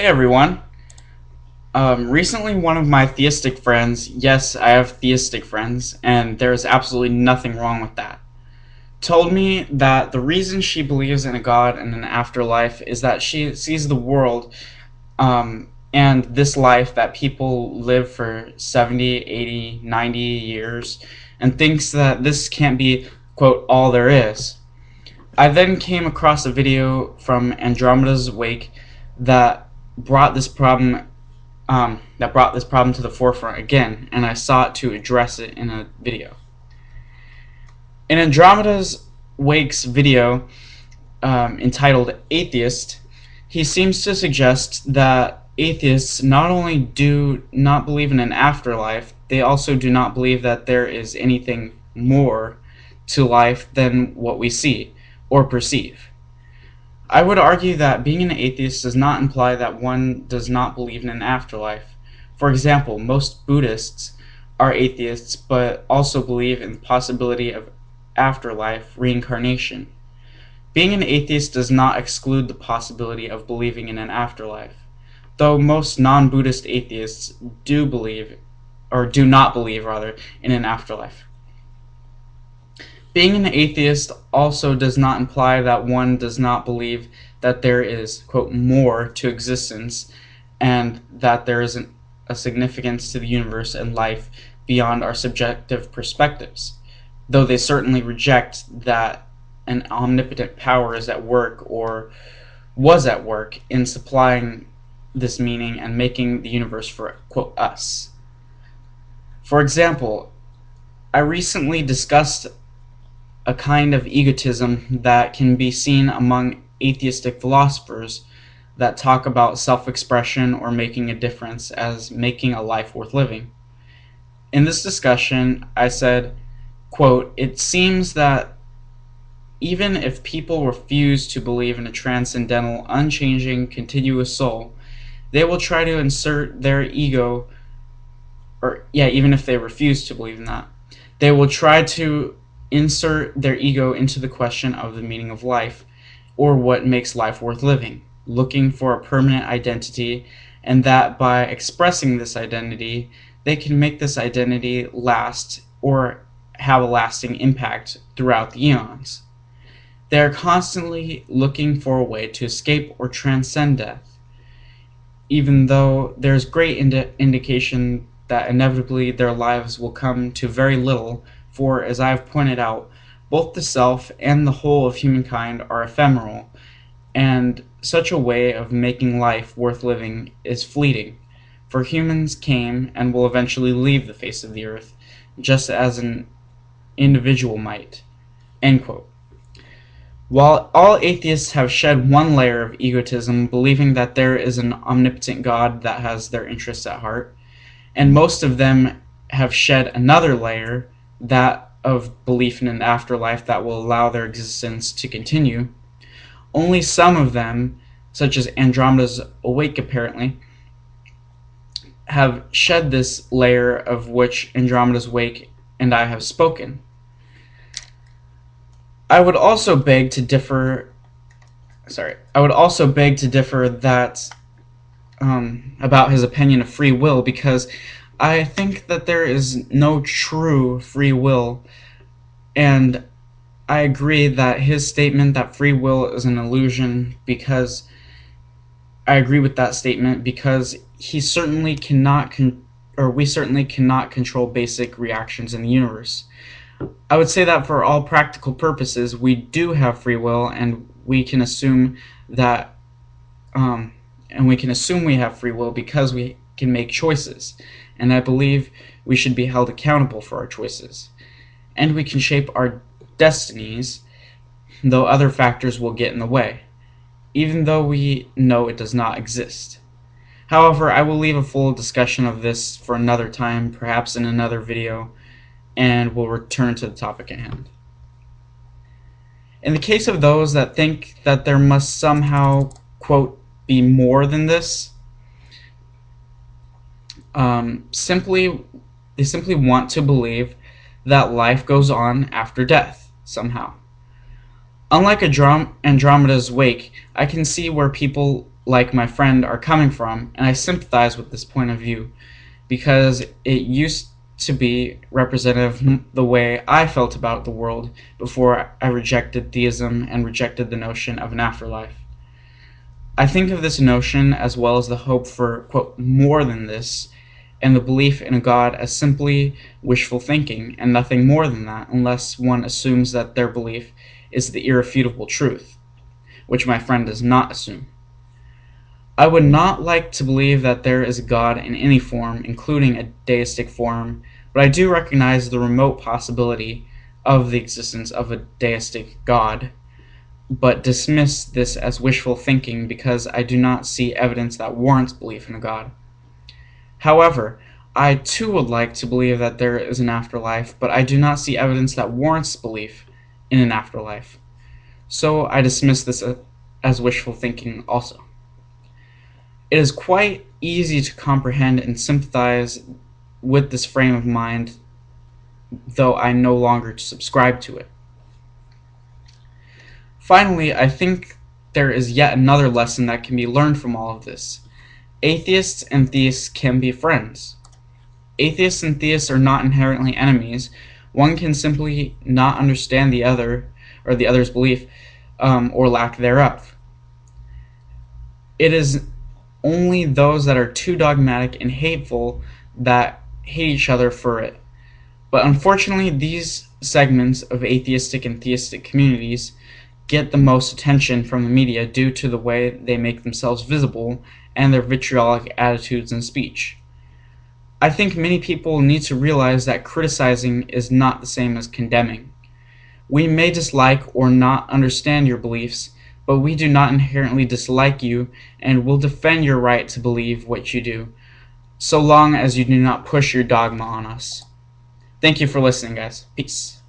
Hey everyone. Recently one of my theistic friends, yes, I have theistic friends, and there's absolutely nothing wrong with that, told me that the reason she believes in a God and an afterlife is that she sees the world and this life that people live for 70, 80, 90 years and thinks that this can't be, quote, all there is. I then came across a video from Andromedaswake that brought this problem to the forefront again, and I sought to address it in a video. In Andromedaswake's video entitled Atheist, he seems to suggest that atheists not only do not believe in an afterlife, they also do not believe that there is anything more to life than what we see or perceive. I would argue that being an atheist does not imply that one does not believe in an afterlife. For example, most Buddhists are atheists but also believe in the possibility of afterlife, reincarnation. Being an atheist does not exclude the possibility of believing in an afterlife, though most non-Buddhist atheists do not believe in an afterlife. Being an atheist also does not imply that one does not believe that there is, quote, more to existence and that there is a significance to the universe and life beyond our subjective perspectives, though they certainly reject that an omnipotent power is at work or was at work in supplying this meaning and making the universe for, quote, us. For example, I recently discussed a kind of egotism that can be seen among atheistic philosophers that talk about self-expression or making a difference as making a life worth living. In this discussion, I said, quote, "It seems that even if people refuse to believe in a transcendental, unchanging, continuous soul, they will try to insert their ego, even if they refuse to believe in that, they will try to insert their ego into the question of the meaning of life, or what makes life worth living, looking for a permanent identity, and that by expressing this identity, they can make this identity last or have a lasting impact throughout the eons. They are constantly looking for a way to escape or transcend death, even though there's great indication that inevitably their lives will come to very little. For, as I have pointed out, both the self and the whole of humankind are ephemeral, and such a way of making life worth living is fleeting, for humans came and will eventually leave the face of the earth, just as an individual might." End quote. While all atheists have shed one layer of egotism, believing that there is an omnipotent God that has their interests at heart, and most of them have shed another layer, that of belief in an afterlife that will allow their existence to continue, only some of them, such as Andromedaswake apparently, have shed this layer of which Andromedaswake and I have spoken. I would also beg to differ that about his opinion of free will, because I think that there is no true free will, and I agree that his statement that free will is an illusion, because I agree with that statement because we certainly cannot control basic reactions in the universe. I would say that for all practical purposes, we do have free will, and we can assume that we have free will because we can make choices, and I believe we should be held accountable for our choices. And we can shape our destinies, though other factors will get in the way, even though we know it does not exist. However, I will leave a full discussion of this for another time, perhaps in another video, and we'll return to the topic at hand. In the case of those that think that there must somehow, quote, be more than this, they simply want to believe that life goes on after death, somehow. Unlike Andromeda's Wake, I can see where people like my friend, are coming from, and I sympathize with this point of view because it used to be representative of the way I felt about the world before I rejected theism and rejected the notion of an afterlife. I think of this notion, as well as the hope for, quote, more than this, and the belief in a God as simply wishful thinking and nothing more than that, unless one assumes that their belief is the irrefutable truth, which my friend does not assume. I would not like to believe that there is a God in any form, including a deistic form, but I do recognize the remote possibility of the existence of a deistic God, but dismiss this as wishful thinking because I do not see evidence that warrants belief in a God. However, I too would like to believe that there is an afterlife, but I do not see evidence that warrants belief in an afterlife. So I dismiss this as wishful thinking also. It is quite easy to comprehend and sympathize with this frame of mind, though I no longer subscribe to it. Finally, I think there is yet another lesson that can be learned from all of this. Atheists and theists can be friends. Atheists and theists are not inherently enemies. One can simply not understand the other, or the other's belief, or lack thereof. It is only those that are too dogmatic and hateful that hate each other for it. But unfortunately, these segments of atheistic and theistic communities get the most attention from the media due to the way they make themselves visible and their vitriolic attitudes and speech. I think many people need to realize that criticizing is not the same as condemning. We may dislike or not understand your beliefs, but we do not inherently dislike you and will defend your right to believe what you do, so long as you do not push your dogma on us. Thank you for listening, guys. Peace.